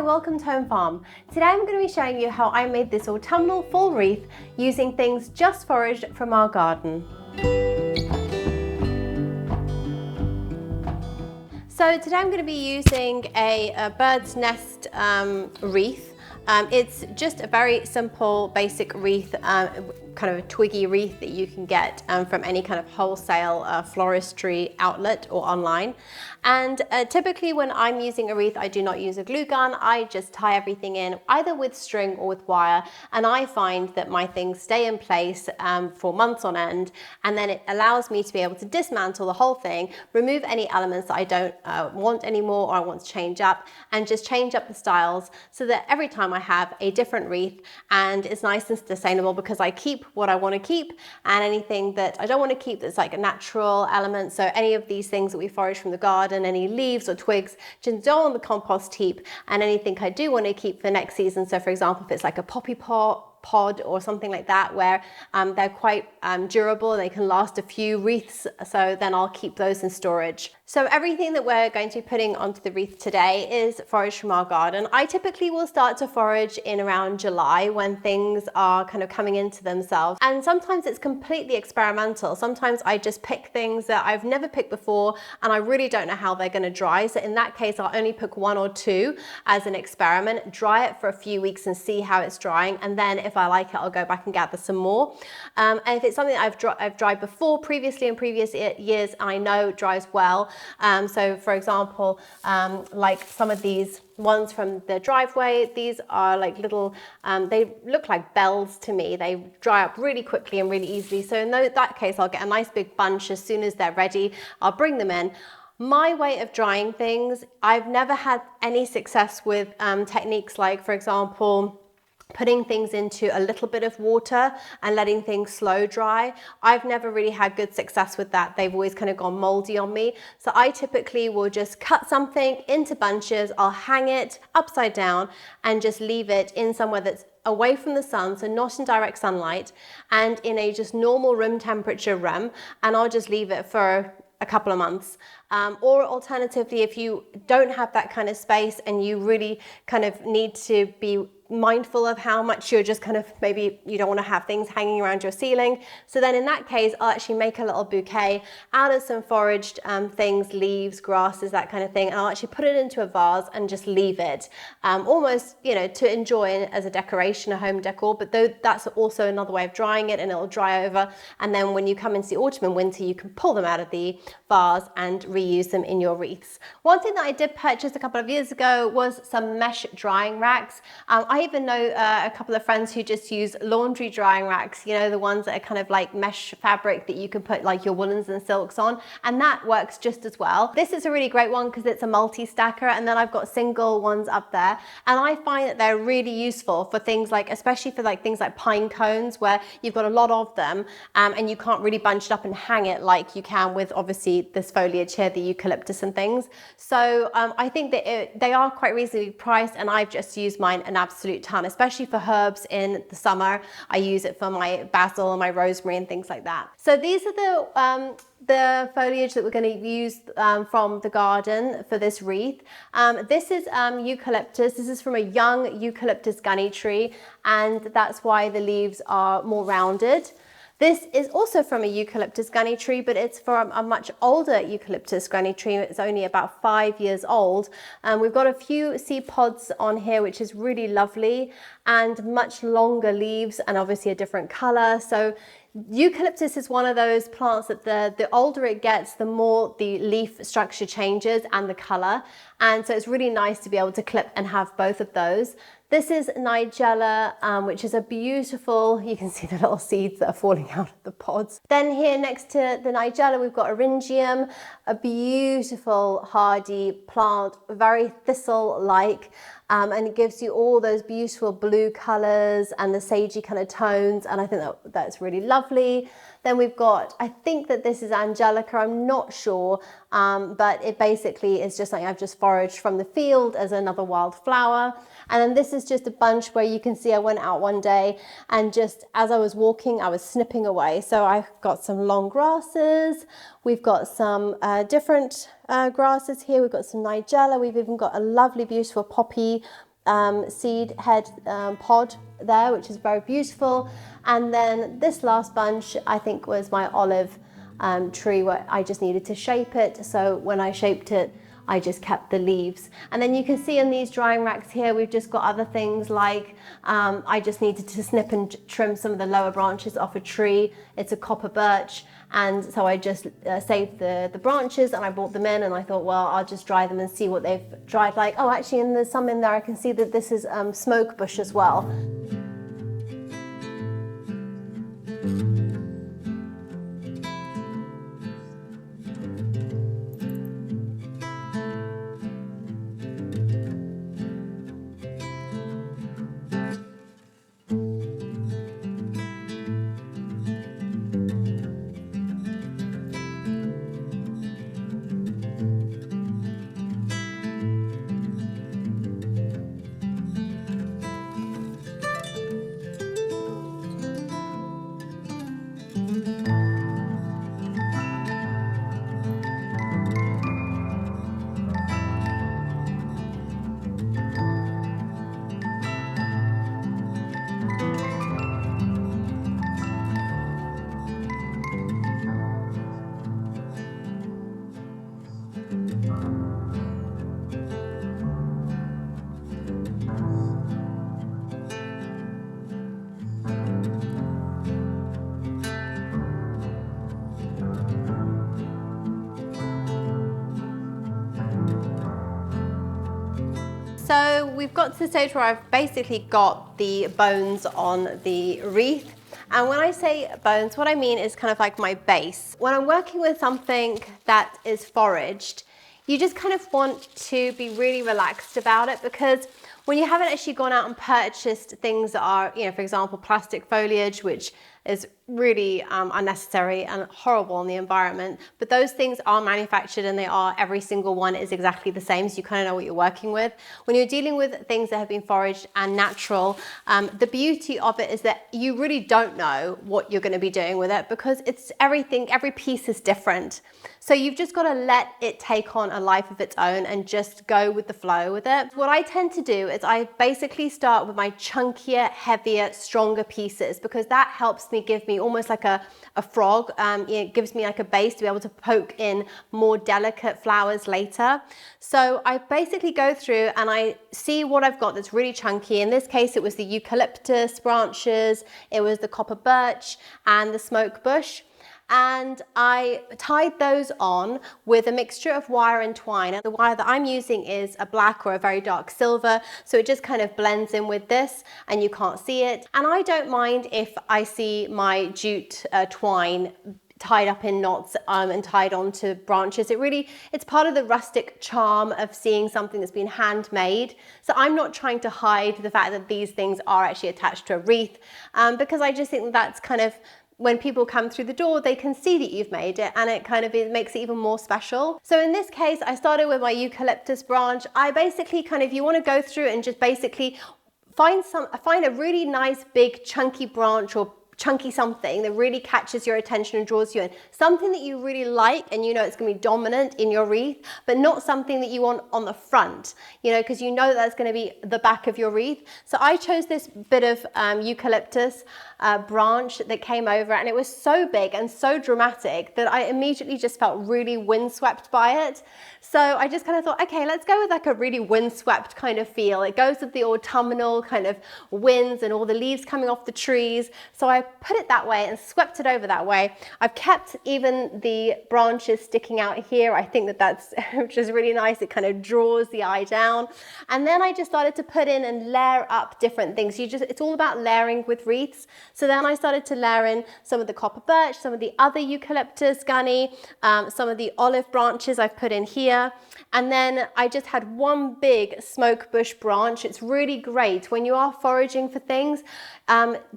and welcome to Home Farm. Today I'm going to be showing you how I made this autumnal fall wreath using things just foraged from our garden. So today I'm going to be using a bird's nest wreath. It's just a very simple basic wreath, kind of a twiggy wreath that you can get from any kind of wholesale floristry outlet or online. And typically when I'm using a wreath, I do not use a glue gun. I just tie everything in either with string or with wire. And I find that my things stay in place for months on end. And then it allows me to be able to dismantle the whole thing, remove any elements that I don't want anymore or I want to change up, and just change up the styles so that every time I have a different wreath, and it's nice and sustainable because I keep what I want to keep, and anything that I don't want to keep that's like a natural element. So any of these things that we forage from the garden, any leaves or twigs, just go on the compost heap, and anything I do want to keep for next season. So for example, if it's like a poppy pod or something like that where they're quite durable, they can last a few wreaths, so then I'll keep those in storage. So everything that we're going to be putting onto the wreath today is foraged from our garden. I typically will start to forage in around July when things are kind of coming into themselves, and sometimes it's completely experimental. Sometimes I just pick things that I've never picked before and I really don't know how they're going to dry, so in that case I'll only pick one or two as an experiment, dry it for a few weeks and see how it's drying, and then if I like it I'll go back and gather some more. And if it's something I've dried before previously in previous years and I know dries well, so for example, like some of these ones from the driveway, these are like little, they look like bells to me. They dry up really quickly and really easily. So in that case, I'll get a nice big bunch as soon as they're ready. I'll bring them in. My way of drying things, I've never had any success with techniques like, for example, putting things into a little bit of water and letting things slow dry. I've never really had good success with that. They've always kind of gone moldy on me. So I typically will just cut something into bunches, I'll hang it upside down and just leave it in somewhere that's away from the sun, so not in direct sunlight, and in a just normal room temperature room, and I'll just leave it for a couple of months. Or alternatively, if you don't have that kind of space and you really kind of need to be mindful of how much you're just kind of, maybe you don't want to have things hanging around your ceiling, so then in that case I'll actually make a little bouquet out of some foraged things, leaves, grasses, that kind of thing, and I'll actually put it into a vase and just leave it almost, you know, to enjoy as a decoration, a home decor. But though that's also another way of drying it, and it'll dry over, and then when you come into the autumn and winter you can pull them out of the vase and reuse them in your wreaths. One thing that I did purchase a couple of years ago was some mesh drying racks. I even know a couple of friends who just use laundry drying racks, you know, the ones that are kind of like mesh fabric that you can put like your woolens and silks on, and that works just as well. This is a really great one because it's a multi-stacker, and then I've got single ones up there, and I find that they're really useful for things like, especially for like things like pine cones where you've got a lot of them and you can't really bunch it up and hang it like you can with obviously this foliage here, the eucalyptus and things. So I think that they are quite reasonably priced, and I've just used mine an absolute ton, especially for herbs in the summer. I use it for my basil and my rosemary and things like that. So these are the foliage that we're going to use from the garden for this wreath. This is eucalyptus. This is from a young eucalyptus gunny tree, and that's why the leaves are more rounded. This is also from a eucalyptus gunny tree, but it's from a much older eucalyptus gunny tree. It's only about 5 years old. We've got a few seed pods on here, which is really lovely, and much longer leaves, and obviously a different color. So eucalyptus is one of those plants that the older it gets, the more the leaf structure changes and the color. And so it's really nice to be able to clip and have both of those. This is Nigella, which is a beautiful, you can see the little seeds that are falling out of the pods. Then here next to the Nigella, we've got Eryngium, a beautiful hardy plant, very thistle-like, and it gives you all those beautiful blue colors and the sagey kind of tones, and I think that's really lovely. Then we've got, I think that this is Angelica, I'm not sure, but it basically is just something I've just foraged from the field as another wild flower. And then this is just a bunch where you can see I went out one day and just as I was walking, I was snipping away. So I've got some long grasses, we've got some different grasses here, we've got some Nigella, we've even got a lovely beautiful poppy seed head pod there, which is very beautiful. And then this last bunch, I think, was my olive tree where I just needed to shape it. So when I shaped it, I just kept the leaves. And then you can see in these drying racks here, we've just got other things like I just needed to snip and trim some of the lower branches off a tree. It's a copper birch. And so I just saved the branches and I brought them in, and I thought, well, I'll just dry them and see what they've dried like. Oh, actually, and there's some in there. I can see that this is smoke bush as well. So we've got to the stage where I've basically got the bones on the wreath. And when I say bones, what I mean is kind of like my base. When I'm working with something that is foraged, you just kind of want to be really relaxed about it, because when you haven't actually gone out and purchased things that are, you know, for example, plastic foliage, which is really unnecessary and horrible on the environment, but those things are manufactured and they are, every single one is exactly the same, so you kind of know what you're working with. When you're dealing with things that have been foraged and natural, the beauty of it is that you really don't know what you're going to be doing with it, because it's everything, every piece is different. So you've just got to let it take on a life of its own and just go with the flow with it. What I tend to do is I basically start with my chunkier, heavier, stronger pieces, because that helps me give me almost like a frog. It gives me like a base to be able to poke in more delicate flowers later. So I basically go through and I see what I've got that's really chunky. In this case, it was the eucalyptus branches, it was the copper birch and the smoke bush. And I tied those on with a mixture of wire and twine. And the wire that I'm using is a black or a very dark silver, so it just kind of blends in with this and you can't see it. And I don't mind if I see my jute twine tied up in knots and tied onto branches. It's part of the rustic charm of seeing something that's been handmade. So I'm not trying to hide the fact that these things are actually attached to a wreath, because I just think that's kind of, when people come through the door, they can see that you've made it, and it makes it even more special. So in this case, I started with my eucalyptus branch. I basically you want to go through and just basically find a really nice big chunky branch or chunky something that really catches your attention and draws you in. Something that you really like and you know it's going to be dominant in your wreath, but not something that you want on the front, because you know that's going to be the back of your wreath. So I chose this bit of eucalyptus branch that came over, and it was so big and so dramatic that I immediately just felt really windswept by it. So I just kind of thought, okay, let's go with like a really windswept kind of feel. It goes with the autumnal kind of winds and all the leaves coming off the trees. So I put it that way and swept it over that way. I've kept even the branches sticking out here. I think that's which is really nice. It kind of draws the eye down. And then I just started to put in and layer up different things. It's all about layering with wreaths. So then I started to layer in some of the copper birch, some of the other eucalyptus gunny, some of the olive branches I've put in here. And then I just had one big smoke bush branch. It's really great when you are foraging for things.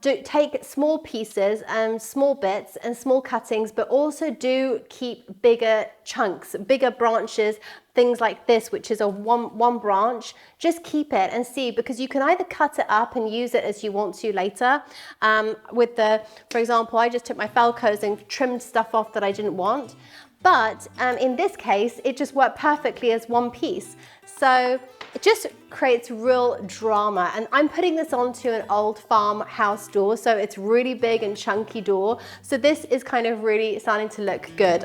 Take small pieces and small bits and small cuttings, but also do keep bigger chunks, bigger branches, things like this, which is a one branch. Just keep it and see, because you can either cut it up and use it as you want to later. For example, I just took my Felcos and trimmed stuff off that I didn't want. But in this case, it just worked perfectly as one piece. So it just creates real drama. And I'm putting this onto an old farmhouse door, so it's really big and chunky door. So this is kind of really starting to look good.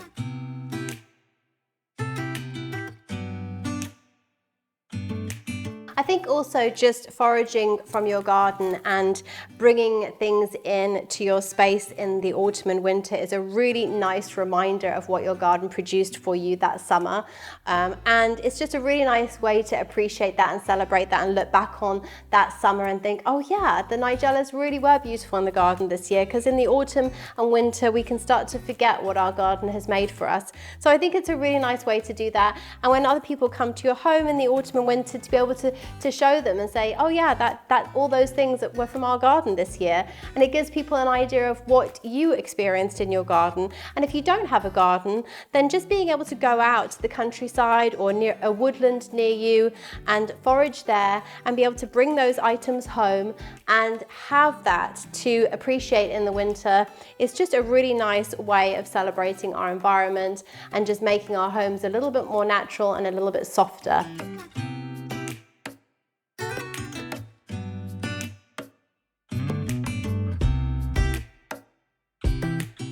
I think also just foraging from your garden and bringing things in to your space in the autumn and winter is a really nice reminder of what your garden produced for you that summer. And it's just a really nice way to appreciate that and celebrate that and look back on that summer and think, oh yeah, the nigellas really were beautiful in the garden this year, because in the autumn and winter we can start to forget what our garden has made for us. So I think it's a really nice way to do that. And when other people come to your home in the autumn and winter, to be able to show them and say, oh yeah, that all those things that were from our garden this year. And it gives people an idea of what you experienced in your garden. And if you don't have a garden, then just being able to go out to the countryside or near a woodland near you and forage there and be able to bring those items home and have that to appreciate in the winter is just a really nice way of celebrating our environment and just making our homes a little bit more natural and a little bit softer.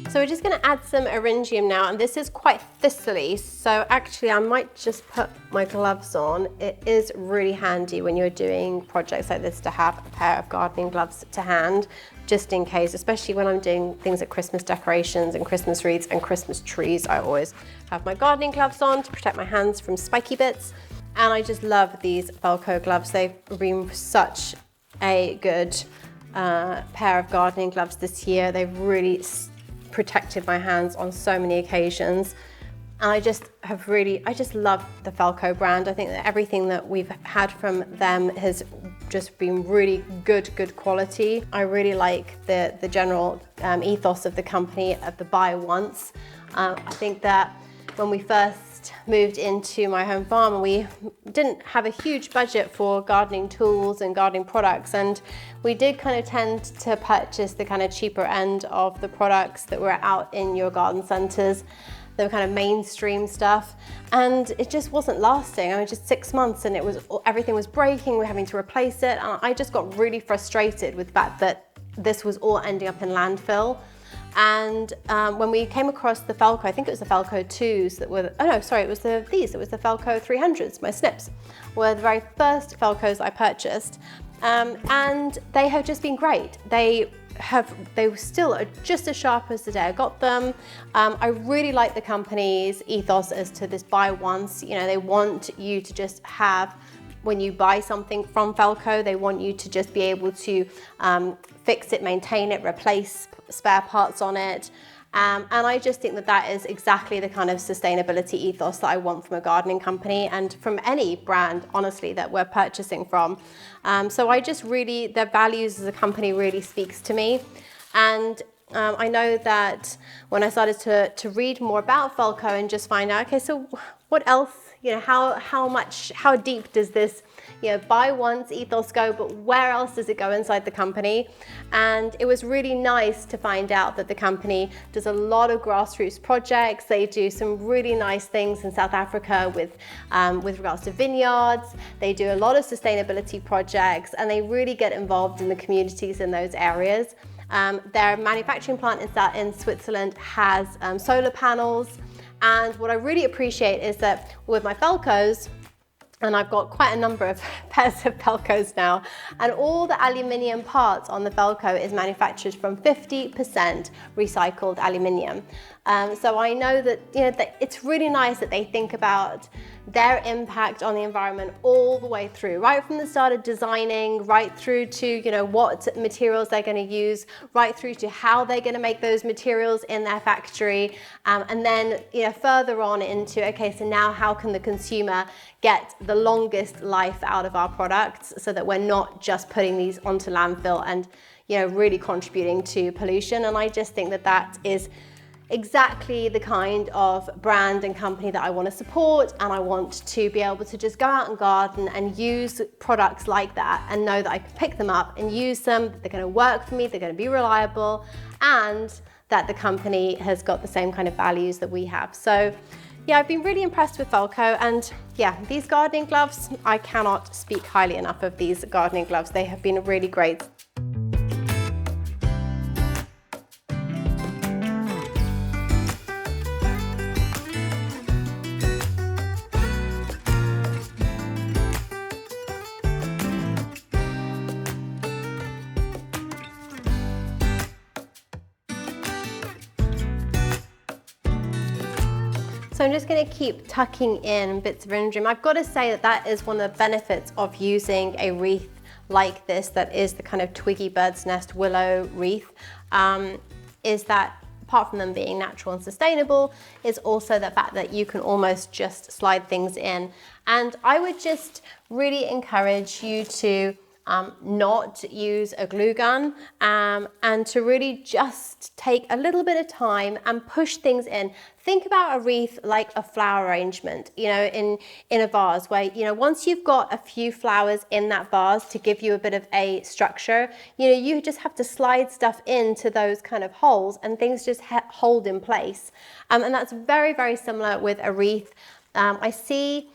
So we're just going to add some eryngium now, and this is quite thistly, so actually I might just put my gloves on. It is really handy when you're doing projects like this to have a pair of gardening gloves to hand, just in case, especially when I'm doing things like Christmas decorations and Christmas wreaths and Christmas trees. I always have my gardening gloves on to protect my hands from spiky bits, and I just love these Felco gloves. They've been such a good pair of gardening gloves this year. They've really protected my hands on so many occasions. And I just love the Felco brand. I think that everything that we've had from them has just been really good quality. I really like the general ethos of the company of the buy once. I think that when we first moved into my home farm, we didn't have a huge budget for gardening tools and gardening products, and we did kind of tend to purchase the kind of cheaper end of the products that were out in your garden centres, the kind of mainstream stuff, and it just wasn't lasting. I mean, just 6 months and everything was breaking, we're having to replace it, and I just got really frustrated with the fact that this was all ending up in landfill. And when we came across the Felco, I think it was the Felco 2s that were, it was the Felco 300s, my snips, were the very first Felcos I purchased. And they have just been great. They were still just as sharp as the day I got them. I really like the company's ethos as to this buy once. You know, they want you to just have, when you buy something from Felco, they want you to just be able to fix it, maintain it, replace spare parts on it. And I just think that is exactly the kind of sustainability ethos that I want from a gardening company and from any brand, honestly, that we're purchasing from. So I just really, their values as a company really speaks to me. And I know that when I started to read more about Felco and just find out, okay, so what else, you know, how deep does this, you know, buy once ethos go, but where else does it go inside the company? And it was really nice to find out that the company does a lot of grassroots projects. They do some really nice things in South Africa with regards to vineyards. They do a lot of sustainability projects, and they really get involved in the communities in those areas. Their manufacturing plant in Switzerland has solar panels. And what I really appreciate is that with my Felcos, and I've got quite a number of pairs of Felcos now, and all the aluminium parts on the Felco is manufactured from 50% recycled aluminium. So I know that, you know, that it's really nice that they think about their impact on the environment all the way through, right from the start of designing, right through to, you know, what materials they're going to use, right through to how they're going to make those materials in their factory, and then, you know, further on into, okay, so now how can the consumer get the longest life out of our products so that we're not just putting these onto landfill and, you know, really contributing to pollution. And I just think that is exactly the kind of brand and company that I want to support, and I want to be able to just go out and garden and use products like that and know that I can pick them up and use them, they're going to work for me, they're going to be reliable, and that the company has got the same kind of values that we have. So yeah, I've been really impressed with Felco, and yeah, these gardening gloves, I cannot speak highly enough of these gardening gloves. They have been really great. So I'm just going to keep tucking in bits of rhododendron. I've got to say that that is one of the benefits of using a wreath like this, that is the kind of twiggy bird's nest willow wreath, is that apart from them being natural and sustainable, is also the fact that you can almost just slide things in. And I would just really encourage you to not use a glue gun, and to really just take a little bit of time and push things in. Think about a wreath like a flower arrangement, you know, in a vase, where, you know, once you've got a few flowers in that vase to give you a bit of a structure, you know, you just have to slide stuff into those kind of holes and things just hold in place. And that's very, very similar with a wreath. I see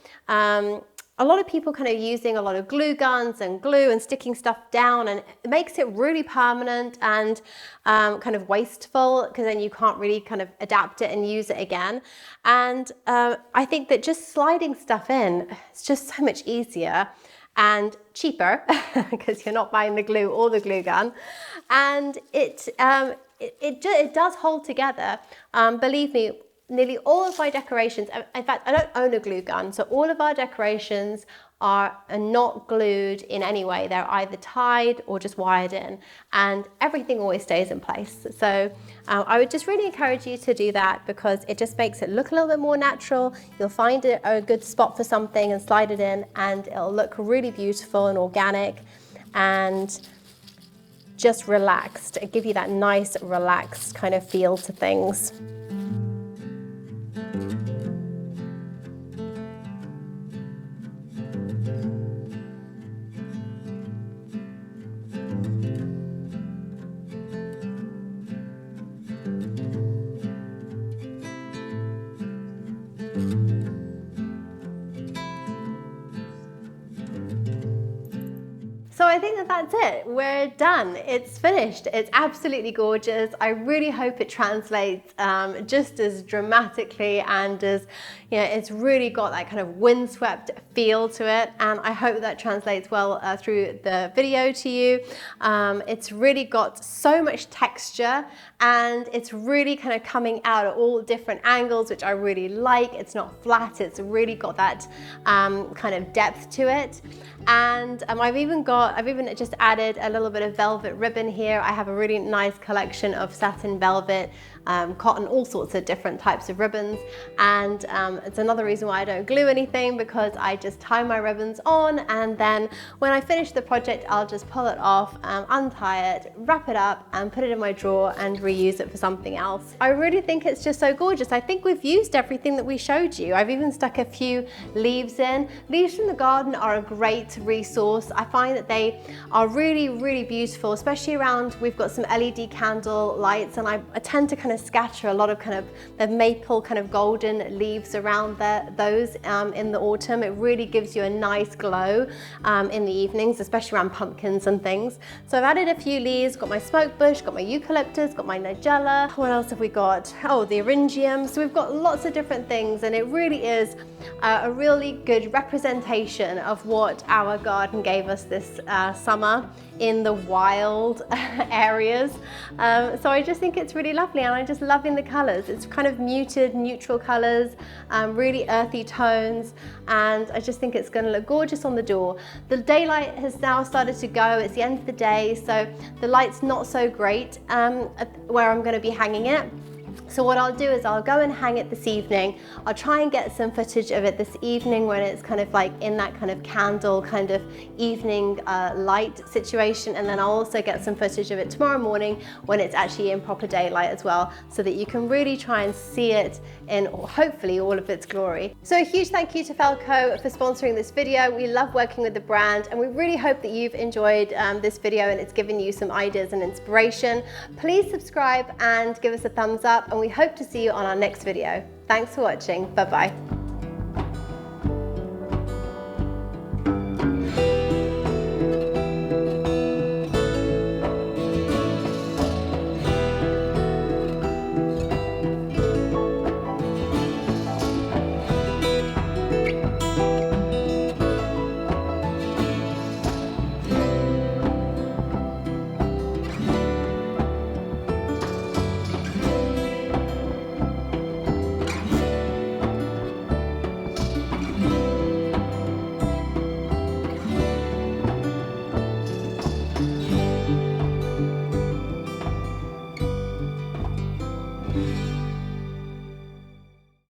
a lot of people kind of using a lot of glue guns and glue and sticking stuff down, and it makes it really permanent and kind of wasteful, because then you can't really kind of adapt it and use it again. And I think that just sliding stuff in, it's just so much easier and cheaper because you're not buying the glue or the glue gun, and it does hold together. Believe me, nearly all of my decorations, in fact, I don't own a glue gun, so all of our decorations are not glued in any way. They're either tied or just wired in, and everything always stays in place. So I would just really encourage you to do that, because it just makes it look a little bit more natural. You'll find a good spot for something and slide it in, and it'll look really beautiful and organic and just relaxed. It'll give you that nice relaxed kind of feel to things. So I think that that's it. We're done. It's finished. It's absolutely gorgeous. I really hope it translates just as dramatically, and as, you know, it's really got that kind of windswept feel to it. And I hope that translates well through the video to you. It's really got so much texture, and it's really kind of coming out at all different angles, which I really like. It's not flat. It's really got that kind of depth to it. And I've even just added a little bit of velvet ribbon here. I have a really nice collection of satin, velvet, cotton, all sorts of different types of ribbons. And it's another reason why I don't glue anything, because I just tie my ribbons on, and then when I finish the project, I'll just pull it off, untie it, wrap it up, and put it in my drawer and reuse it for something else. I really think it's just so gorgeous. I think we've used everything that we showed you. I've even stuck a few leaves in. Leaves from the garden are a great resource. I find that they are really, really beautiful, especially around, we've got some LED candle lights, and I tend to kind of scatter a lot of kind of the maple kind of golden leaves around those in the autumn. It really gives you a nice glow in the evenings, especially around pumpkins and things. So I've added a few leaves, got my smoke bush, got my eucalyptus, got my nigella. What else have we got? Oh, the eryngium. So we've got lots of different things, and it really is a really good representation of what our garden gave us this summer in the wild areas. So I just think it's really lovely, and I'm just loving the colors. It's kind of muted, neutral colors, really earthy tones, and I just think it's going to look gorgeous on the door. The daylight has now started to go. It's the end of the day, so the light's not so great where I'm going to be hanging it. So what I'll do is I'll go and hang it this evening. I'll try and get some footage of it this evening when it's kind of like in that kind of candle kind of evening light situation, and then I'll also get some footage of it tomorrow morning when it's actually in proper daylight as well, so that you can really try and see it in hopefully all of its glory. So a huge thank you to Felco for sponsoring this video. We love working with the brand, and we really hope that you've enjoyed this video and it's given you some ideas and inspiration. Please subscribe and give us a thumbs up, and we hope to see you on our next video. Thanks for watching. Bye-bye.